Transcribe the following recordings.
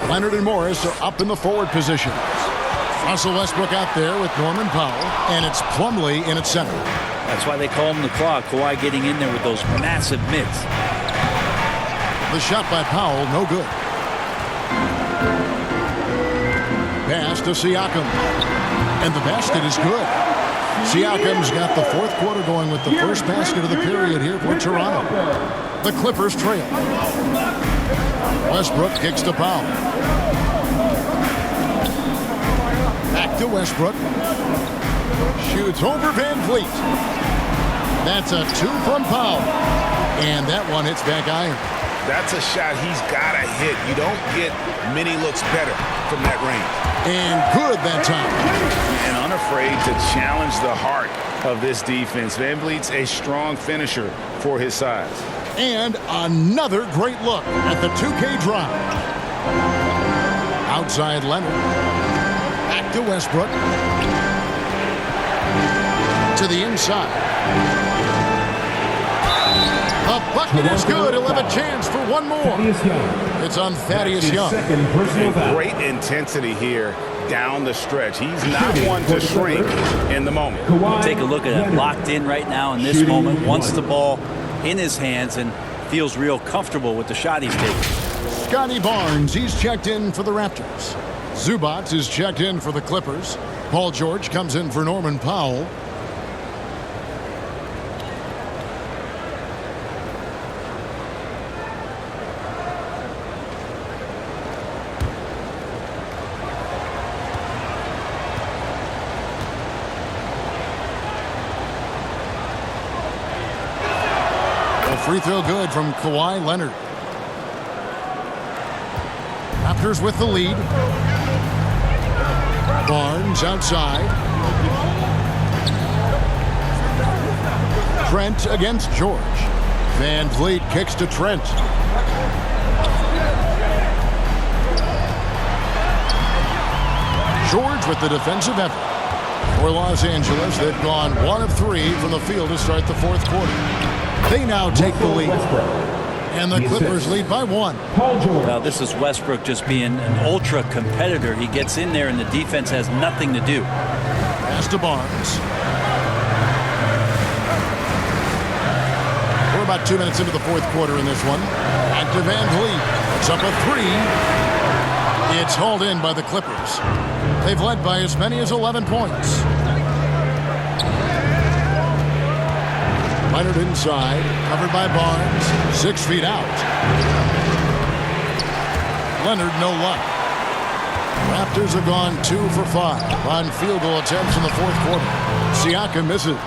Leonard and Morris are up in the forward positions. Russell Westbrook out there with Norman Powell, and it's Plumlee in at center. That's why they call him the clock. Kawhi getting in there with those massive mitts. The shot by Powell, no good. Pass to Siakam. And the basket is good. Siakam's got the fourth quarter going with the first basket of the period here for Toronto. The Clippers trail. Westbrook kicks to Powell. Back to Westbrook. Shoots over Van Vliet. That's a two from Powell. And that one hits back iron. That's a shot he's got to hit. You don't get many looks better from that range. And good that time. And unafraid to challenge the heart of this defense. Van Vliet's a strong finisher for his size. And another great look at the 2K drive. Outside Leonard. Back to Westbrook. To the inside. The bucket is good. He'll have a chance for one more. It's on Thaddeus Young. Great intensity here down the stretch. He's not one to shrink in the moment. Take a look at it. Locked in right now in this moment. Wants the ball in his hands and feels real comfortable with the shot he's taking. Scotty Barnes, he's checked in for the Raptors. Zubac is checked in for the Clippers. Paul George comes in for Norman Powell. Free throw good from Kawhi Leonard. Raptors with the lead. Barnes outside. Trent against George. Van Vliet kicks to Trent. George with the defensive effort. For Los Angeles, they've gone 1 of 3 from the field to start the fourth quarter. They now take the lead. And the Clippers lead by 1. Now this is Westbrook just being an ultra competitor. He gets in there and the defense has nothing to do. Pass to Barnes. We're about 2 minutes into the fourth quarter in this one. Back to Van Vliet. It's up a 3. It's hauled in by the Clippers. They've led by as many as 11 points. Leonard inside, covered by Barnes, 6 feet out. Leonard, no luck. Raptors have gone 2 for 5 on field goal attempts in the fourth quarter. Siakam misses.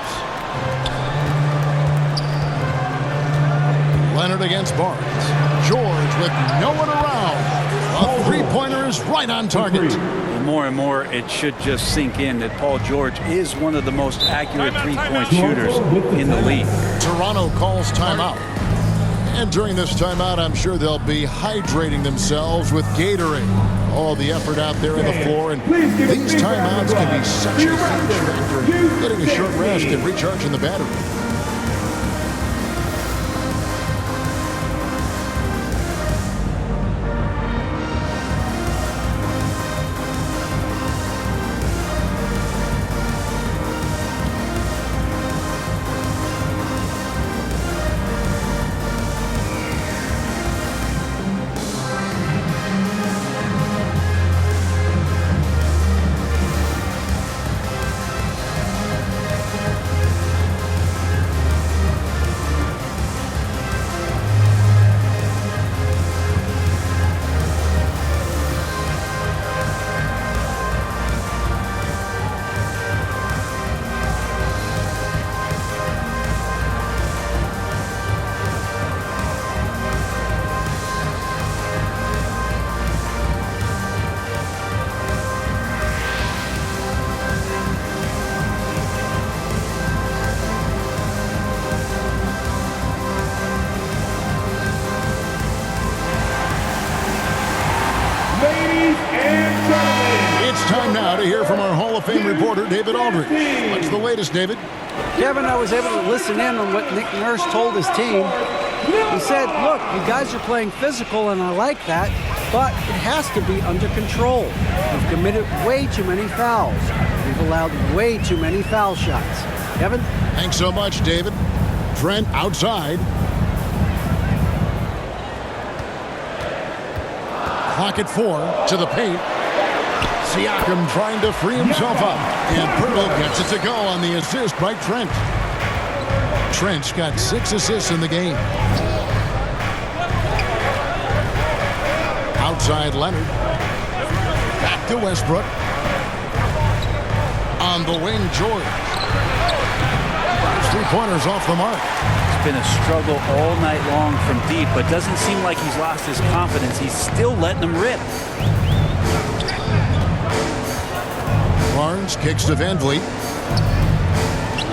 Leonard against Barnes. George with no one around. A three-pointer is right on target. More and more, it should just sink in that Paul George is one of the most accurate three-point shooters in the league. Toronto calls timeout. And during this timeout, I'm sure they'll be hydrating themselves with Gatorade. All the effort out there on the floor. And these timeouts can be such a huge factor in getting a short rest and recharging the battery. Time now to hear from our Hall of Fame reporter, David Aldridge. What's the latest, David? Kevin, I was able to listen in on what Nick Nurse told his team. He said, look, you guys are playing physical, and I like that. but it has to be under control. We've committed way too many fouls. We've allowed way too many foul shots. Kevin? Thanks so much, David. Trent outside. Clock at 4 to the paint. Siakam trying to free himself up. And Pirtle gets it to go on the assist by Trent. Trent's got 6 assists in the game. Outside Leonard. Back to Westbrook. On the wing, George. 3-pointers off the mark. It's been a struggle all night long from deep, but doesn't seem like he's lost his confidence. He's still letting them rip. Barnes kicks to Van Vliet.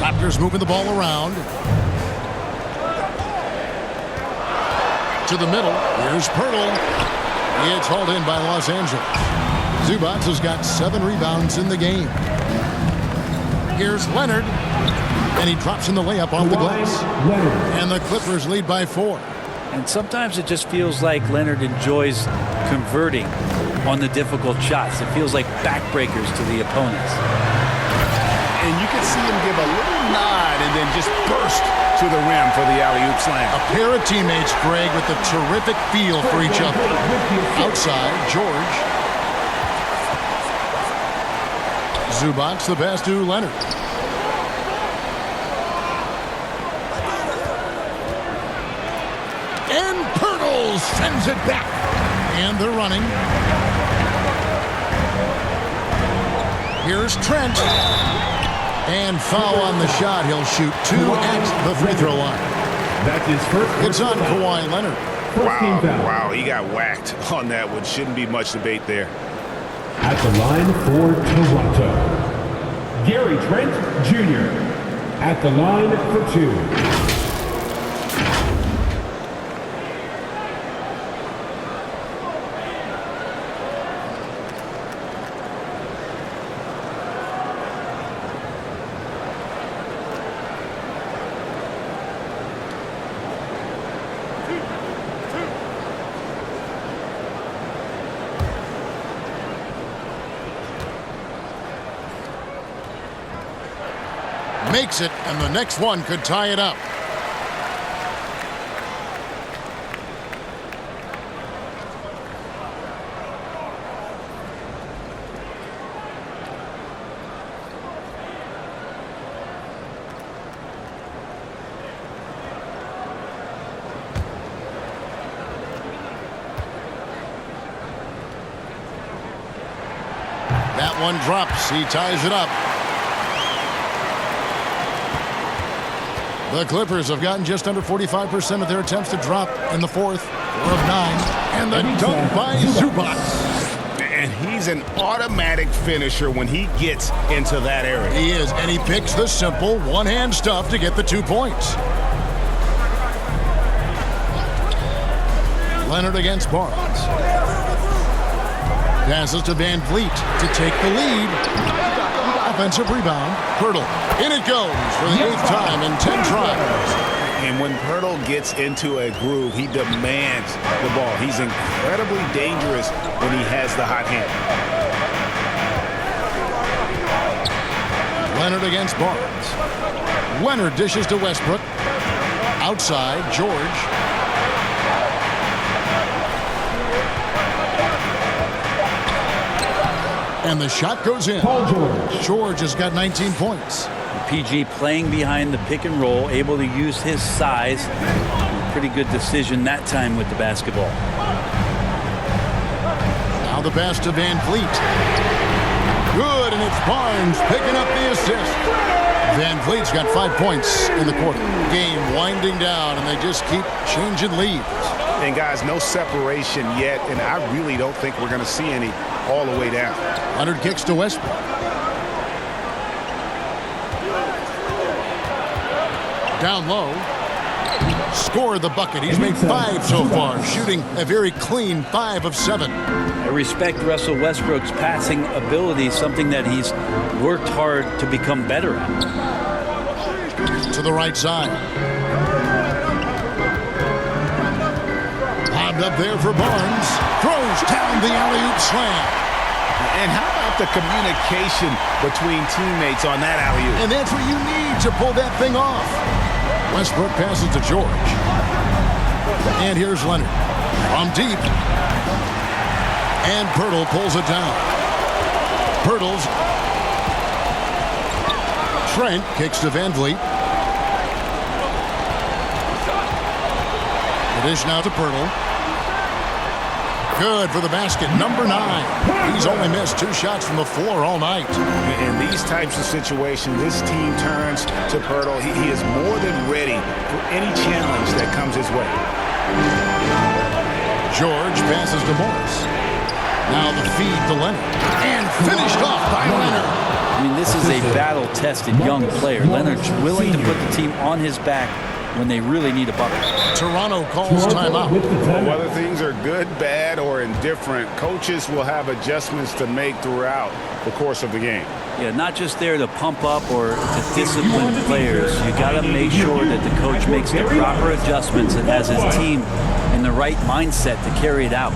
Raptors moving the ball around. To the middle. Here's Pirtle. It's hauled in by Los Angeles. Zubac has got 7 rebounds in the game. Here's Leonard. And he drops in the layup off the glass. And the Clippers lead by 4. And sometimes it just feels like Leonard enjoys converting on the difficult shots. It feels like backbreakers to the opponents. And you can see him give a little nod and then just burst to the rim for the alley-oop slam. A pair of teammates, Greg, with a terrific feel for each other. Outside, George. Zubac the pass to Leonard. And Pirtle sends it back. And they're running. Here's Trent. And foul on the shot. He'll shoot 2 at the free throw line. That's his first. It's on Kawhi Leonard. Wow, he got whacked on that one. Shouldn't be much debate there. At the line for Toronto, Gary Trent Jr. At the line for 2. Makes it, and the next one could tie it up. That one drops. He ties it up. The Clippers have gotten just under 45% of their attempts to drop in the fourth. 4 of 9. And the dunk by Zubac. And he's an automatic finisher when he gets into that area. He is, and he picks the simple one-hand stuff to get the 2 points. Leonard against Barnes. Passes to Van Vliet to take the lead. Offensive rebound. Pirtle. In it goes for the 8th time in 10 tries. And when Pirtle gets into a groove, he demands the ball. He's incredibly dangerous when he has the hot hand. Leonard against Barnes. Leonard dishes to Westbrook. Outside, George. And the shot goes in. George has got 19 points. PG playing behind the pick and roll, able to use his size. Pretty good decision that time with the basketball. Now the pass to Van Vliet. Good, and it's Barnes picking up the assist. Van Vliet's got 5 points in the quarter. Game winding down, and they just keep changing leads. And guys, no separation yet, and I really don't think we're going to see any all the way down. Leonard kicks to Westbrook. Down low. Scored the bucket. He's made 5 so far, shooting a very clean 5 of 7. I respect Russell Westbrook's passing ability, something that he's worked hard to become better at. To the right side. Lobbed up there for Barnes. Throws down the alley-oop slam. And how about the communication between teammates on that alley-oop? And that's what you need to pull that thing off. Westbrook passes to George. And here's Leonard. From deep. And Pirtle pulls it down. Pirtle's. Trent kicks to Van Vliet. The dish now to Pirtle. Good for the basket. Number 9. He's only missed 2 shots from the floor all night. In these types of situations, this team turns to Pirtle. He is more than ready for any challenge that comes his way. George passes to Morris. Now the feed to Leonard. And finished off by Leonard. I mean, this is a battle-tested young player. Leonard's willing to put the team on his back when they really need a bucket. Toronto calls timeout. Whether things are good, bad, or indifferent, coaches will have adjustments to make throughout the course of the game. Yeah, not just there to pump up or to discipline players. You got to make sure that the coach makes the proper adjustments and has his team in the right mindset to carry it out.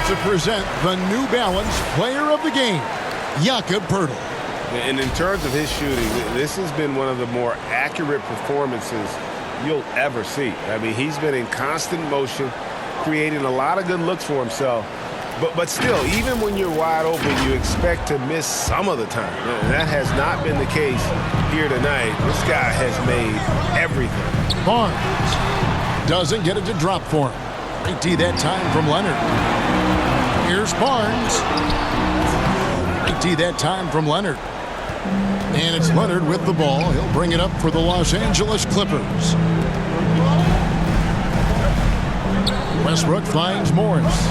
To present the New Balance Player of the Game, Jakob Pirtle. And in terms of his shooting, this has been one of the more accurate performances you'll ever see. I mean, he's been in constant motion, creating a lot of good looks for himself. But still, even when you're wide open, you expect to miss some of the time. And that has not been the case here tonight. This guy has made everything. Barnes doesn't get it to drop for him. Great D that time from Leonard. Here's Barnes. Great D that time from Leonard. And it's Leonard with the ball. He'll bring it up for the Los Angeles Clippers. Westbrook finds Morris.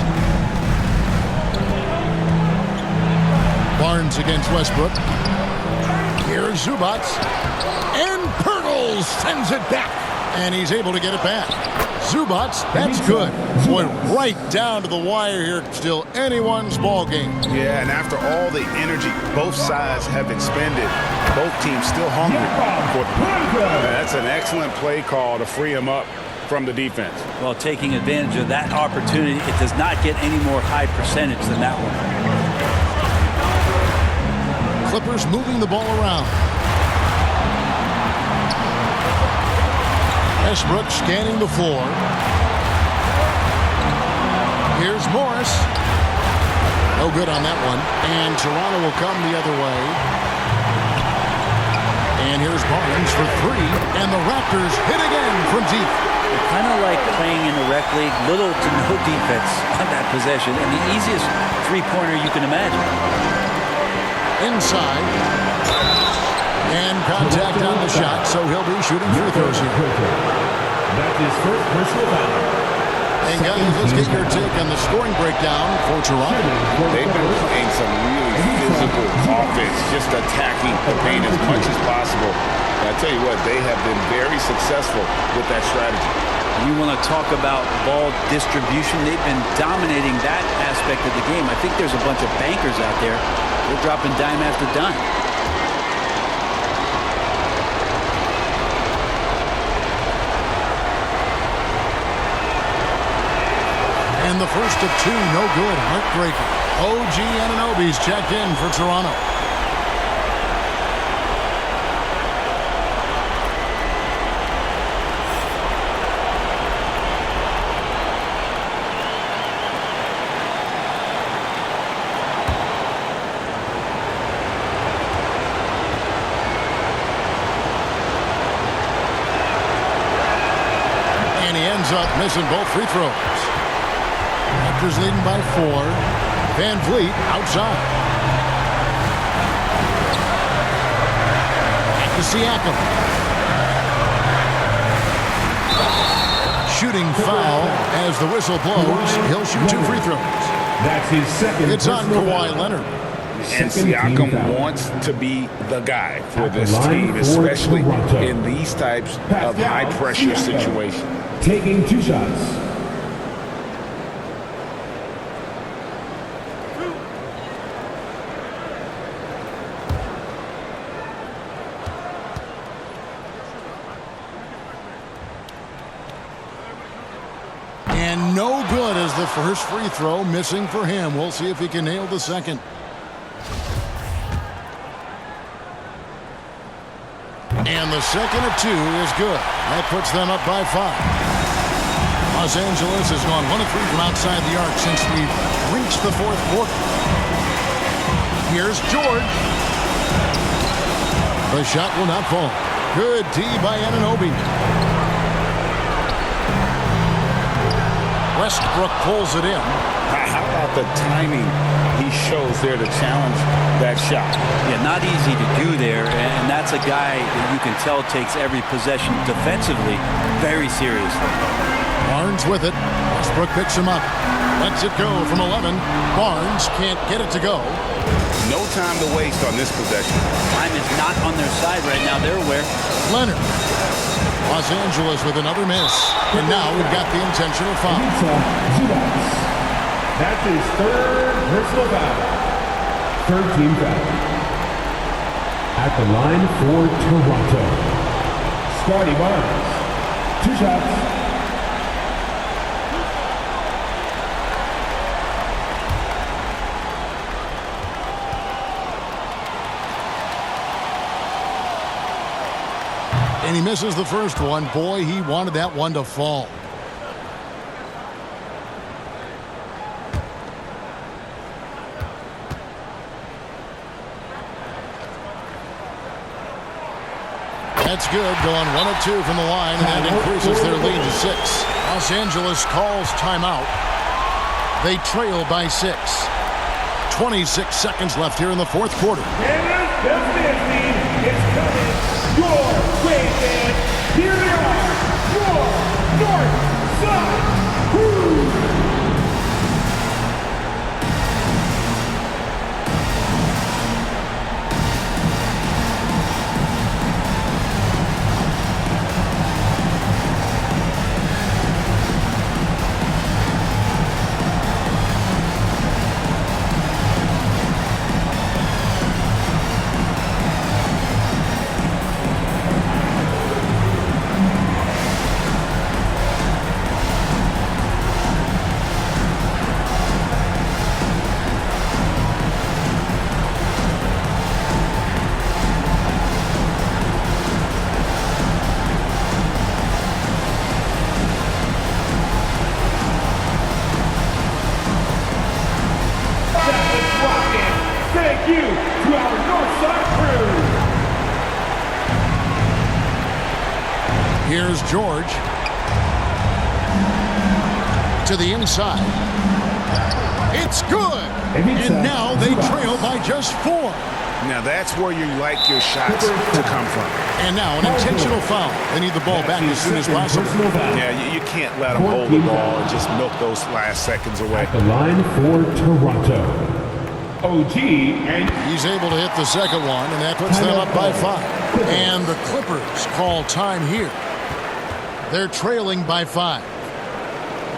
Barnes against Westbrook. Here's Zubac. And Pirtle sends it back. And he's able to get it back. Zubac, that's good. Boy, right down to the wire here. Still anyone's ball game. Yeah, and after all the energy both sides have expended, both teams still hungry. That's an excellent play call to free him up from the defense. Well, taking advantage of that opportunity, it does not get any more high percentage than that one. Clippers moving the ball around. Westbrook scanning the floor. Here's Morris. No good on that one. And Toronto will come the other way. And here's Barnes for 3. And the Raptors hit again from deep. Kind of like playing in the rec league, little to no defense on that possession. And the easiest three-pointer you can imagine. Inside. And contact on the shot, so he'll be shooting free throws here. That's his first personal foul. And guys, let's get your take on the scoring breakdown for Toronto. They've been playing some really physical offense, just attacking the paint as much as possible. And I tell you what, they have been very successful with that strategy. You want to talk about ball distribution. They've been dominating that aspect of the game. I think there's a bunch of bankers out there. They're dropping dime after dime. And the first of 2, no good. Heartbreaker. OG Anunoby's checked in for Toronto. ends up missing both free throws. Raptors leading by 4. Van Vliet outside. Back to Siakam. Shooting foul as the whistle blows. He'll shoot 2 free throws. That's his second. It's on personal Kawhi foul. Leonard. And Siakam wants to be the guy for At the this line team, for especially Toronto. in these types of Pascal high-pressure Siakam. situations. Taking 2 shots. And no good as the first free throw missing for him. We'll see if he can nail the second. And the second of 2 is good. That puts them up by 5. Los Angeles has gone 1 of 3 from outside the arc since we've reached the fourth quarter. Here's George. The shot will not fall. Good D by Anunoby. Westbrook pulls it in. How about the timing he shows there to challenge that shot? Yeah, not easy to do there, and that's a guy that you can tell takes every possession defensively very seriously. Barnes with it. Westbrook picks him up. Lets it go from 11. Barnes can't get it to go. No time to waste on this possession. Time is not on their side right now. They're aware. Leonard. Los Angeles with another miss. And now we've got the intentional foul. That's his 3rd personal foul. 13 foul. At the line for Toronto, Scotty Barnes. 2 shots. And he misses the first one. Boy, he wanted that one to fall. That's good. Going 1 of 2 from the line, and that increases their lead to 6. Los Angeles calls timeout. They trail by 6. 26 seconds left here in the fourth quarter. It's coming your way, man. Here they are, your North Side Crew. Thank you to our Northside crew. Here's George. To the inside. It's good. And now they trail by just 4. Now that's where you like your shots to come from. And now an intentional foul. They need the ball back as soon as possible. Yeah, you can't let them hold the ball and just milk those last seconds away. At the line for Toronto, OG, and He's able to hit the second one, and that puts them up by 5. And the Clippers call time here. They're trailing by 5.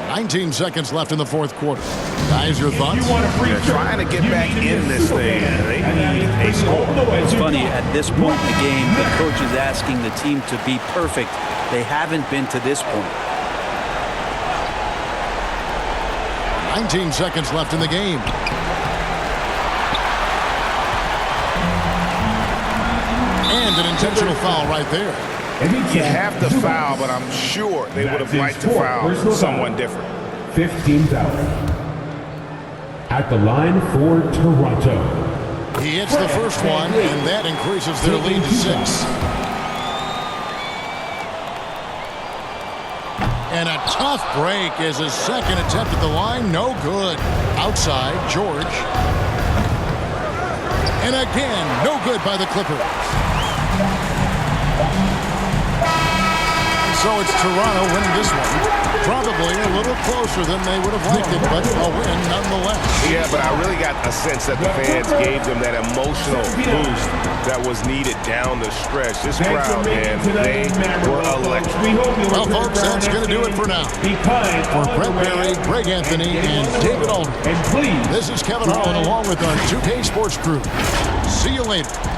19 seconds left in the fourth quarter. Guys, your thoughts? They're trying to get back in this thing. They need a score. It's funny, at this point in the game, the coach is asking the team to be perfect. They haven't been to this point. 19 seconds left in the game. And an intentional foul right there. You have to foul, but I'm sure they would have liked to foul someone different. 15th foul. At the line for Toronto, He hits the first one, and that increases their lead to 6. And a tough break as his second attempt at the line. No good. Outside, George. And again, no good by the Clippers. So it's Toronto winning this one. Probably a little closer than they would have liked it, but a win nonetheless. Yeah, but I really got a sense that the fans gave them that emotional boost that was needed down the stretch. This crowd, man, they were electric. Well, folks, that's going to do it for now. For Brett Berry, Greg Anthony, and David Aldridge, this is Kevin Harlan along with our 2K Sports crew. See you later.